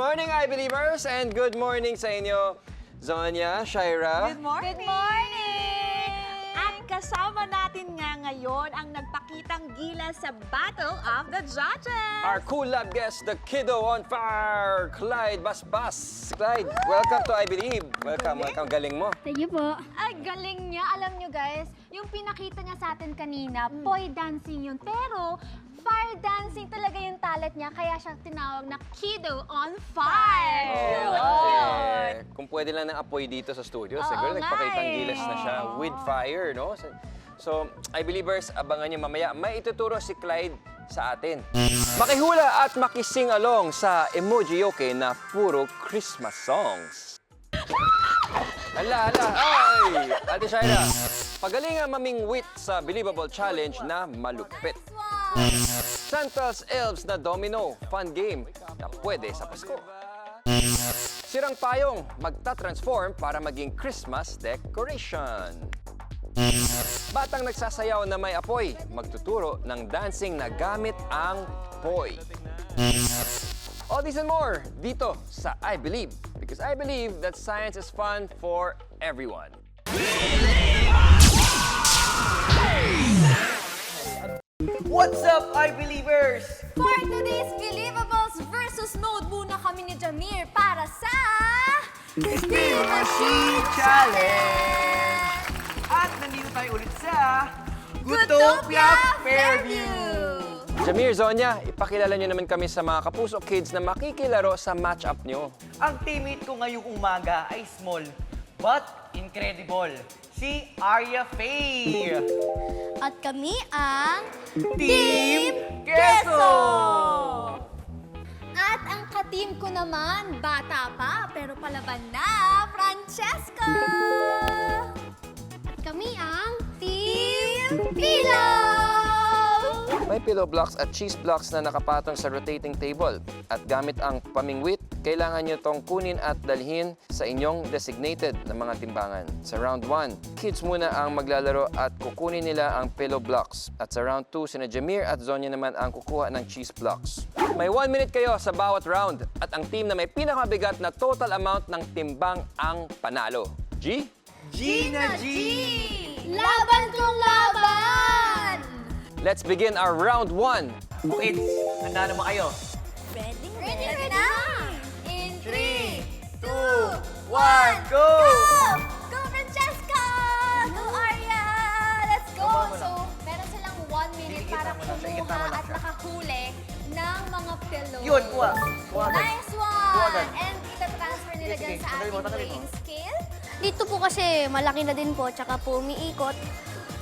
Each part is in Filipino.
morning, I-Believers! And good morning sa inyo, Zonya, Shaira. Good morning! Good morning! At kasama natin nga ngayon ang nagpakitang gilas sa Battle of the Judges! Our cool lab guest, the kiddo on fire, Clyde Basbas. Clyde, welcome to I Believe. Welcome. Galing mo. Thank you po. Ay, galing niya. Alam niyo guys, yung pinakita niya sa atin kanina, poi dancing yun. Pero, fire dancing talaga yung talent niya, kaya siya tinawag na Kiddo on Fire. Kung pwede lang ng apoy dito sa studio, Oo siguro nga nagpakitang eh. gilas na siya with fire, no? So, I-Believers, abangan niyo mamaya. May ituturo si Clyde sa atin. Makihula at makising along sa Emoji Yoke na puro Christmas songs. Hala! Ay! Ate Shaira, pagaling nga mamingwit sa Believable Challenge na malupit. Santa's Elves na domino, fun game na pwede sa Pasko. Sirang payong, magta-transform para maging Christmas decoration. Batang nagsasayaw na may apoy, magtuturo ng dancing na gamit ang poy. All these and more dito sa I Believe, because I believe that science is fun for everyone. What's up, I-Believers? For today's Believables versus Mode, muna kami ni Jamir para sa... Spin Machine Challenge! At nandito tayo ulit sa Gutopia Fairview! Jamir, Zonya, ipakilala nyo naman kami sa mga kapuso kids na makikilaro sa match-up nyo. Ang teammate ko ngayong umaga ay small but incredible, si Arya Faye! At kami ang Team Queso! At ang ka-team ko naman, bata pa pero palaban na, Francesca! At kami ang Team Pillow! May pillow blocks at cheese blocks na nakapatong sa rotating table. At gamit ang pamingwit, kailangan nyo tong kunin at dalhin sa inyong designated na mga timbangan. Sa round 1, kids muna ang maglalaro at kukunin nila ang pillow blocks. At sa round 2, sina Jamir at Zonya naman ang kukuha ng cheese blocks. May 1 minute kayo sa bawat round at ang team na may pinakabigat na total amount ng timbang ang panalo. G? Gina G! Laban kong laban! Let's begin our round 1. Kids, handa na ba kayo? Ready na! In 3, 2, 1, Go! Go, Francesca! Go, Arya! Let's go! So, meron silang 1 minute para kumuha at nakahuli ng mga pillow. Yun, kuha. Kuha agad. Nice Kuha agad. one! And ita-transfer nila Sige, dyan sa tanggalin mo, ating tanggalin mo. weighing scale. dito po kasi malaki na din po, tsaka po umiikot.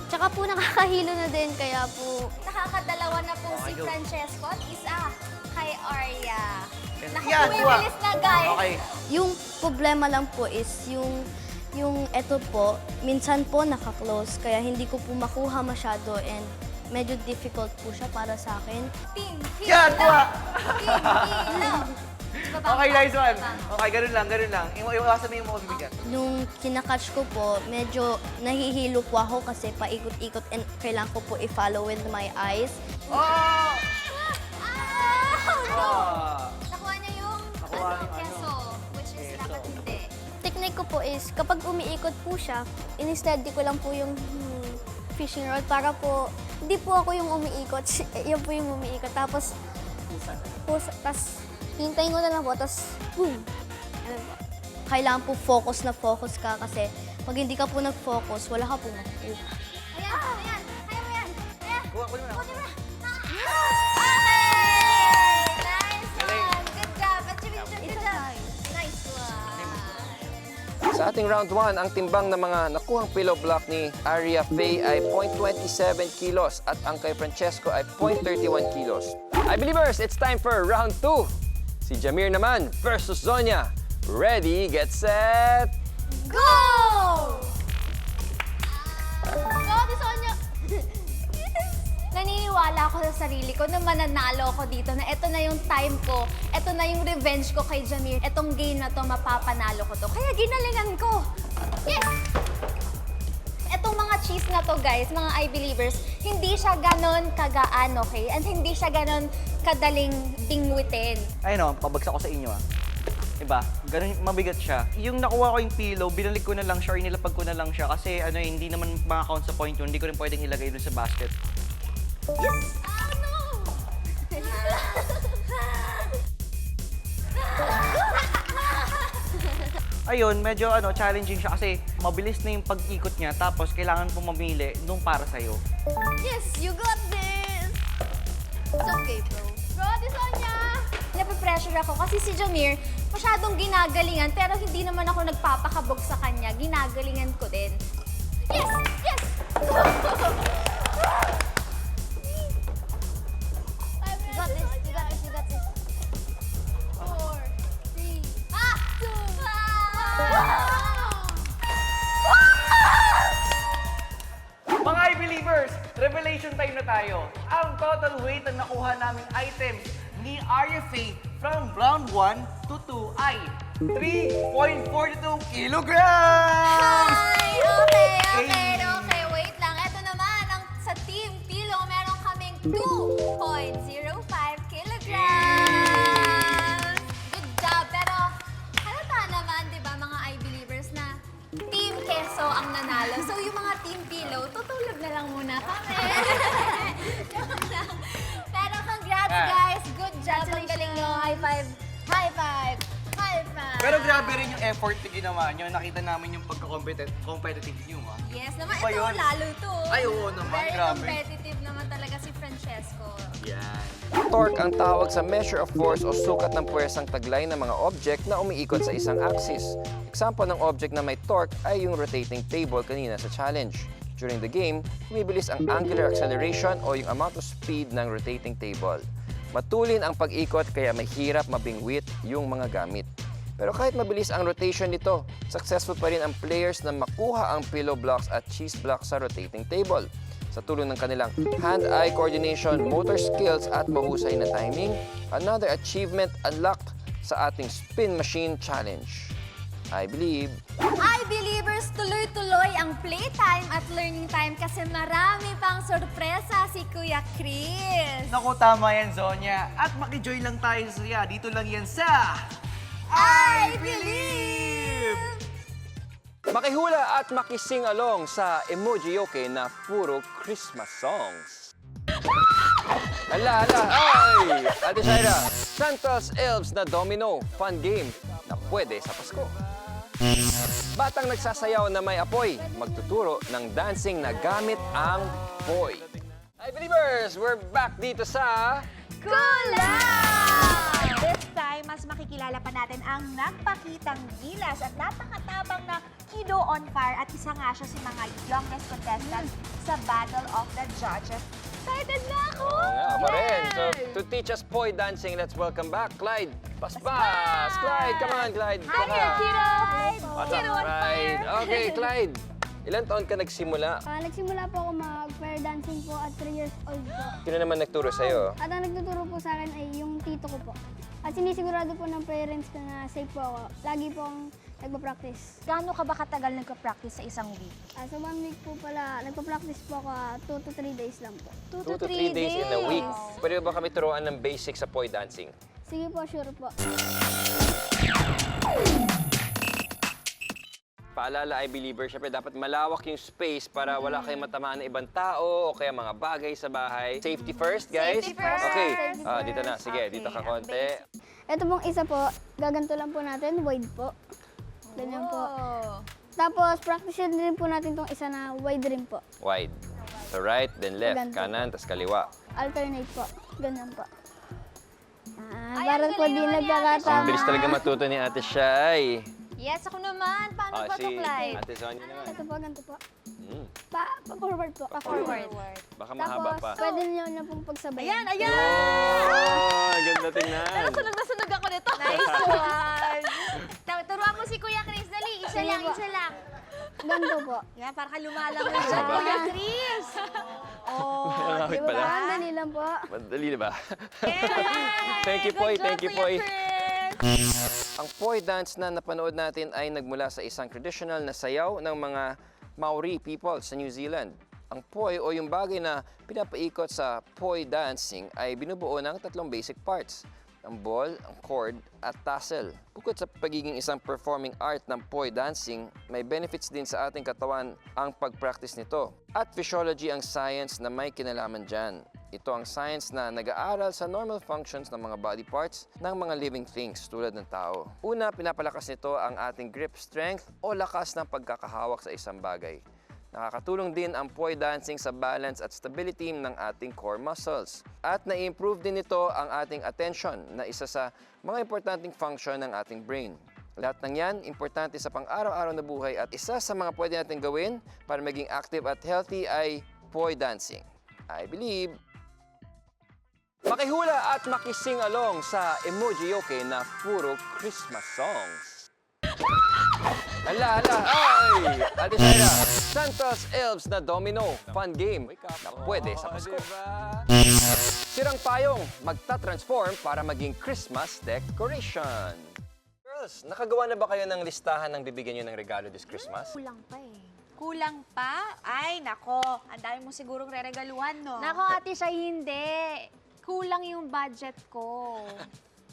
Tsaka po nakakahilo na din, kaya po Nakakadalawa na po si Okay, go. Francesco at isa kay Arya. Yan, Nakakumibilis na, guys. Okay. yung problema lang po is yung eto po, minsan po naka-close, kaya hindi ko po makuha masyado and medyo difficult po siya para sa akin. Team Yan, kuha. Team Pillow. Okay, nice one. Okay, ganun lang. Iwasan mo yung mga bibigat. Nung kinakatch ko po, medyo nahihilo po ako kasi paikot-ikot and kailangan ko po i-follow with my eyes. Oh! Ah! No! Ah. Nakuha niya yung Nakuha yung keso, which is Keso. dapat hindi. Technique ko po is, kapag umiikot po siya, in-steady ko lang po yung fishing rod para po, hindi po ako yung umiikot, yan po yung umiikot. Tapos, hintayin ko na lang po, tapos, boom! Ano po? Kailangan po focus na focus ka kasi pag hindi ka po nag-focus, wala ka po makukuha. Ayan! Kaya mo yan! Ayan! Kuha mo na. Kunin mo na! Okay! Nice one! Good job! Good job! Nice one! Sa ating round 1, ang timbang ng mga nakuhang pillow block ni Arya Faye ay 0.27 kilos at ang kay Francesco ay 0.31 kilos. I-Believers, it's time for round 2. Si Jamir naman versus Zonya. Ready, get set, Go! Go, Sonia! Naniniwala ako sa sarili ko na mananalo ako dito, na ito na yung time ko, ito na yung revenge ko kay Jamir. Itong game na to, mapapanalo ko to. Kaya ginalingan ko. Yes! Itong mga cheese na to, guys, mga I-Believers, hindi siya ganon kagaan, okay? And hindi siya ganon kadaling bingwitin. Ayun o, pabagsak ko sa inyo ah. Diba? Ganun, mabigat siya. Yung nakuha ko yung pillow, binalik ko na lang siya or nilapag ko na lang siya kasi ano, hindi naman makakount sa point yun. Hindi ko rin pwedeng ilagay dun sa basket. Ayun, medyo challenging siya kasi mabilis na yung pag-ikot niya tapos kailangan pong mamili nung para sa'yo. Yes, you got this! It's okay, bro. Bro, Ate Sonia! Nape-pressure ako kasi si Jamir masyadong ginagalingan pero hindi naman ako nagpapakabog sa kanya. Ginagalingan ko din. Yes! Yes! You got this, you got this, you got this. 4, 3, 2, Mga I-Believers, revelation time na tayo. Ang total weight na nakuha naming items ni Arya Faye from round 1 to 2 ay 3.42 kilograms! Ay, okay. Wait lang. Ito naman, sa Team Pilo, meron kaming 2.05 kilograms. Good job. Pero halata naman, di ba, mga I-Believers na Team Keso ang nanalo. So, yung mga Team Pilo, tutulog na lang muna kami. Joke lang. Pero congrats, guys. Good job. Ang galing nyo. High five. High five. High five. Pero grabe rin yung effort na ginawa nyo. Nakita namin yung pagka-competitive nyo, ha? Yes naman. Ba Ito yun? lalo to. Ay, oo naman. Very Grabe. competitive naman talaga si Francesco. Yan. Torque ang tawag sa measure of force o sukat ng puwersang taglay ng mga object na umiikot sa isang axis. Example ng object na may torque ay yung rotating table kanina sa challenge. During the game, bumibilis ang angular acceleration o yung amount of speed ng rotating table. Matulin ang pag-ikot kaya mahirap mabingwit yung mga gamit. Pero kahit mabilis ang rotation nito, successful pa rin ang players na makuha ang pillow blocks at cheese blocks sa rotating table. Sa tulong ng kanilang hand-eye coordination, motor skills at mahusay na timing, another achievement unlocked sa ating Spin Machine Challenge. I believe. I-Believers, tuloy-tuloy ang playtime at learning time kasi marami pang sorpresa si Kuya Chris. Naku, tama yan, Zonya. At makijoy lang tayo sa saya. Dito lang yan sa... I Believe! Makihula at makising along sa Emoji Yoke na puro Christmas songs. Hala, ay! Ate Shaira, Santa's Elves na domino, fun game na pwede sa Pasko. Batang nagsasayaw na may apoy, magtuturo ng dancing na gamit ang poy. Hi, Believers! We're back dito sa... Kulang! This time, mas makikilala pa natin ang nagpakitang gilas at napakatabang na Kido on Fire at isa nga siya sa mga youngest contestants sa Battle of the Judges. Excited na ako! Oo nga, ako rin. So, to teach us poy dancing, let's welcome back Clyde Paspas! Clyde, come on, Clyde. Hi, Kido! What's up, Kido on Clyde? Fire! Okay, Clyde. Ilan taon ka nagsimula? Nagsimula po ako mag-fair dancing po at 3 years old po. Sino naman nagturo sa'yo? At ang nagtuturo po sa akin ay yung tito ko po. At sinisigurado po ng parents ko na safe po ako. Lagi po akong nagpa-practice. Gaano ka ba katagal nagka-practice sa isang week? Sa 1 week po pala, nagpa-practice po ako 2 to 3 days lang po. 2 2 to 3 days in a week. Pwede ba kami turuan ng basic sa poy dancing? Sige po, sure po. Paalala, I-Believer, syempre dapat malawak yung space para wala kayong matamaan na ibang tao o kaya mga bagay sa bahay. Safety first, guys? Safety first. Okay, Safety dito na. Sige, Okay, dito ka ang konti. Ito pong isa po, gaganto lang po natin, wide po. Ganyan po. Oh. Tapos, practice din po natin tong isa na wide rin po. Wide. So right, then left. Ganto. Kanan, tas kaliwa. Alternate po. Ganyan po. Ay, Para ang po galing di naman ni Ate nagkakatama. Ang bilis talaga matuto ni Ate Shai. Yes, ako naman. Paano ba to, Clyde? Ate Sonia naman. Ito po, ganito po. Hmm, Pa-forward po. Forward. baka mahaba Tapos, pa. pwede niyo na pong pagsabayan. Ayan! Oh, ganda tingnan. Sunog na sunog ako nito. Nice one. Turuan mo si Kuya Chris. Dali, isa Sige lang, po. isa lang. Ganito po. Yan, para ka lumalangoy dyan, Kuya Chris. Oh, Nakakawit Di ba? pala. Ang dali lang po. Madali na ba? yay! Thank you, Poy. Good job, Thank you, Kuya Poy. Chris. Ang Poy dance na napanood natin ay nagmula sa isang traditional na sayaw ng mga Maori people sa New Zealand. Ang Poy o yung bagay na pinapaikot sa Poy dancing ay binubuo ng 3 basic parts. ang ball, ang cord, at tassel. Bukod sa pagiging isang performing art ng poi dancing, may benefits din sa ating katawan ang pag-practice nito. At physiology ang science na may kinalaman dyan. Ito ang science na nag-aaral sa normal functions ng mga body parts ng mga living things tulad ng tao. Una, pinapalakas nito ang ating grip strength o lakas ng pagkakahawak sa isang bagay. Nakakatulong din ang poi dancing sa balance at stability ng ating core muscles. At na-improve din nito ang ating attention na isa sa mga importanteng function ng ating brain. Lahat ng yan, importante sa pang-araw-araw na buhay at isa sa mga pwede natin gawin para maging active at healthy ay poi dancing. I believe. Makihula at makising along sa Emoji Yoke na puro Christmas songs. Hala, ay! Ate Shaira, Santa's Elves na Domino, fun game na pwede sa Pasko. Sirang payong, magta-transform para maging Christmas decoration. Girls, nakagawa na ba kayo ng listahan ng bibigyan nyo ng regalo this Christmas? Kulang pa eh. Kulang pa? Ay, nako. Ang dami mo sigurong re-regaluhan, no? Nako, ate siya hindi. Kulang yung budget ko.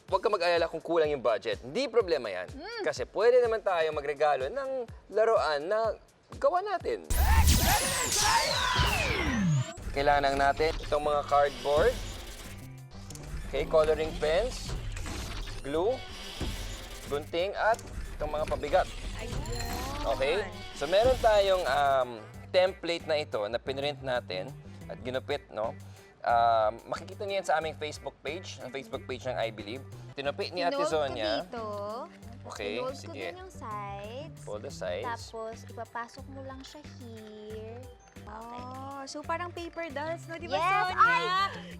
Huwag ka mag-alala kung kulang yung budget. Hindi problema yan. Kasi pwede naman tayo magregalo ng laruan na gawa natin. Kailangan natin itong mga cardboard, okay, coloring pens, glue, gunting, at itong mga pabigat. Okay? So meron tayong template na ito na pinrint natin at ginupit, no? Makikita niyo yan sa aming Facebook page, ang Facebook page ng I Believe. Tinupit ni Ate Sonia. Dito. Okay, Inold ko sige. din yung sides. Pull the sides. Tapos, ipapasok mo lang siya here. Oh, so parang paper dolls, no? Di ba, Yes! Sonia? Ay!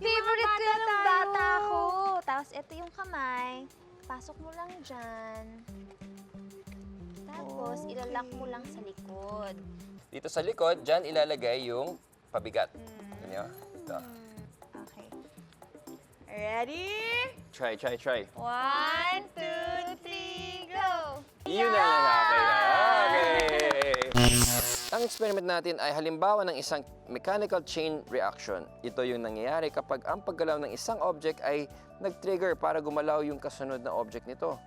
Favorite ko bata yung tayo. bata ko. Tapos, ito yung kamay. Pasok mo lang dyan. Tapos, ilalak mo lang sa likod. Dito sa likod, dyan ilalagay yung pabigat. Ganyan. Ito. Okay. Ready? Try. 1, 2, 3, go! Yun na lang. Okay. Ang experiment natin ay halimbawa ng isang mechanical chain reaction. Ito yung nangyayari kapag ang paggalaw ng isang object ay nag-trigger para gumalaw yung kasunod na object nito.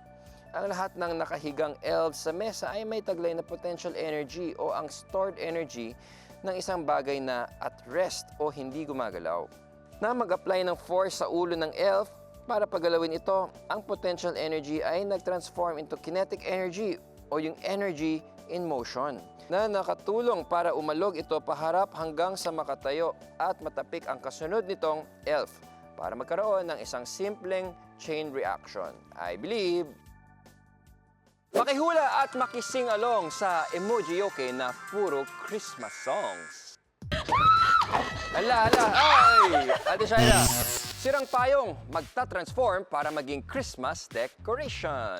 Ang lahat ng nakahigang elves sa mesa ay may taglay na potential energy o ang stored energy ng isang bagay na at rest o hindi gumagalaw. Na mag-apply ng force sa ulo ng elf para pagalawin ito, ang potential energy ay nag-transform into kinetic energy o yung energy in motion na nakatulong para umalog ito paharap hanggang sa makatayo at matapik ang kasunod nitong elf para magkaroon ng isang simpleng chain reaction. I believe. Makihula at makising along sa Emoji Yoke na puro Christmas songs. Hala, ay! Ate Shaira, sirang payong, magta-transform para maging Christmas decoration.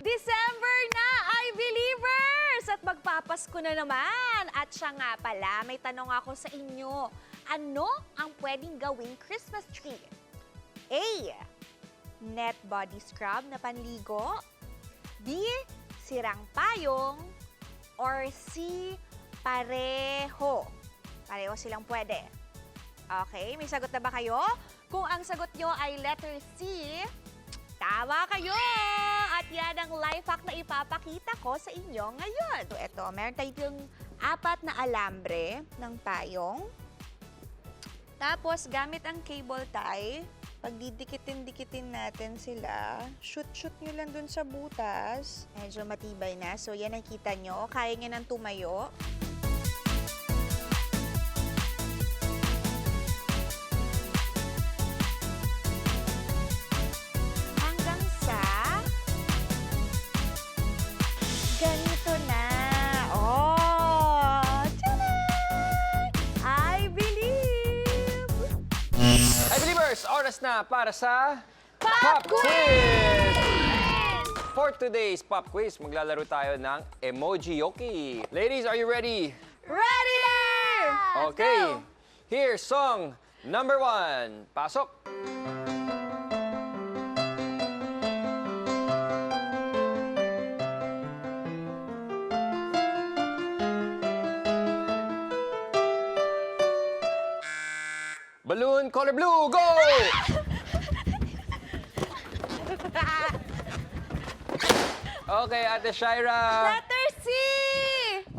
December na, I Believers! At magpapasko na naman. At siya nga pala, may tanong ako sa inyo. Ano ang pwedeng gawing Christmas tree? A. Net body scrub na panligo. B. Sirang payong. Or C. Pareho. Pareho silang pwede. Okay, may sagot na ba kayo? Kung ang sagot nyo ay letter C, tama kayo! At yan ang life hack na ipapakita ko sa inyo ngayon. So, eto, meron tayong 4 na alambre ng payong. Tapos, gamit ang cable tie, pag didikitin-dikitin natin sila, shoot-shoot nyo lang dun sa butas. Medyo matibay na. So, yan ang kita nyo. Kaya nyo nang tumayo. Hanggang sa ganito na. Oh! Tcharan! I believe! Hi Believers! Oras na para sa Pop Quiz! For today's Pop Quiz, maglalaro tayo ng Emoji Yoke. Ladies, are you ready? Ready! Okay. Here's song number 1. Pasok! Balloon color blue, go! Okay, Ate Shaira. Letter C!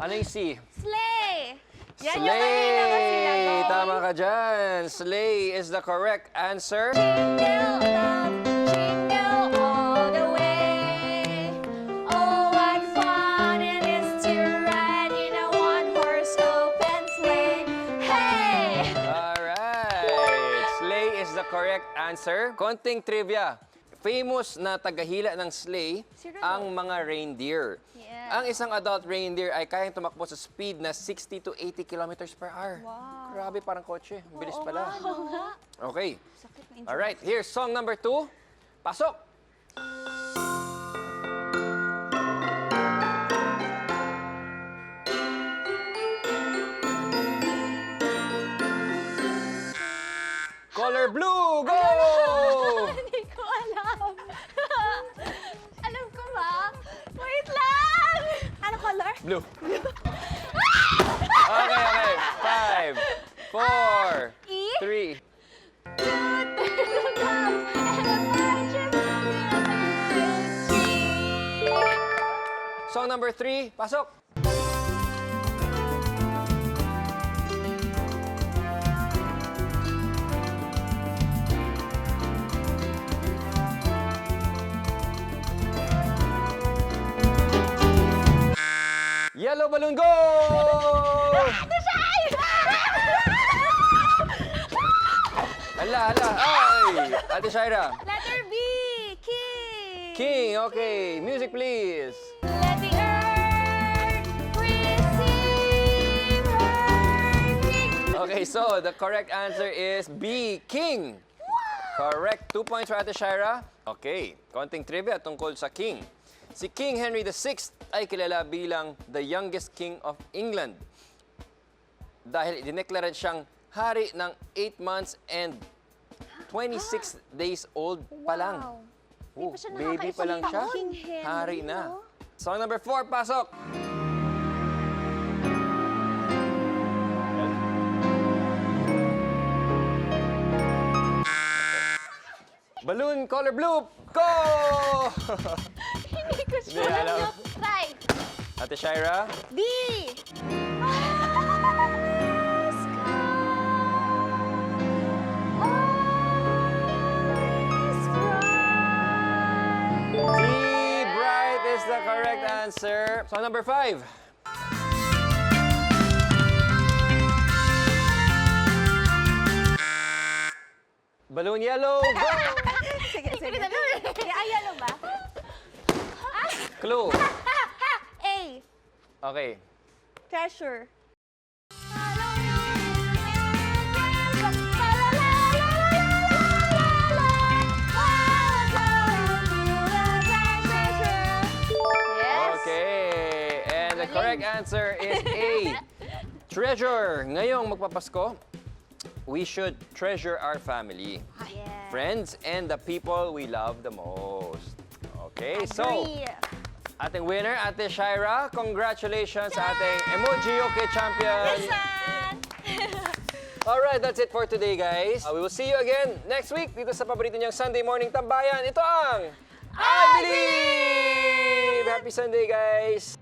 Ano yung C? Slay! Yan yung kanina ko sila Slay! doon. Tama ka dyan. Slay is the correct answer. Jingle bells, jingle all the way. Oh, what fun it is to ride in a one-horse open sleigh. Hey! Alright. Slay is the correct answer. Konting trivia. Famous na tagahila ng sleigh ang mga reindeer. Yeah. Ang isang adult reindeer ay kayang tumakbo sa speed na 60 to 80 kilometers per hour. Wow. Grabe, parang kotse. Ang bilis pala. Okay. Alright, here's song number 2. Pasok! Color blue, go! Hindi ko alam. Alam ko ba? Wait lang! Ano color? Blue. Okay. 5, 4, E? 3. Song number 3, pasok! Yellow balloon, go! Hala. Ay! Ate Shaira. Letter B! King! King, okay. Music, please. Let the earth receive her king. Okay, so the correct answer is B, King. Correct. 2 points for Ate Shaira. Okay, konting trivia tungkol sa King. Si King Henry VI ay kilala bilang the youngest king of England dahil idineklara siyang hari ng 8 months and 26 days old pa lang. Oh, pa siya baby pa lang siya. King Henry, Hari na. no? Song number 4, pasok! Balloon color blue, go! Hindi ko siya Hindi alam. alam. Try. Ate Shaira? B! D, bright is the correct answer. Song number 5. Balloon yellow, go! Sige. Ay, ano ba? Clue. A. Okay. Treasure. Okay. And the correct answer is A. Treasure. Ngayong magpapasko, we should treasure our family, friends, and the people we love the most. Okay, so ating winner, Ate Shaira, congratulations sa ating Emoji Yoke champion. Alright, that's it for today, guys. We will see you again next week dito sa paborito niyang Sunday Morning Tambayan. Ito ang I Believe! Happy Sunday, guys!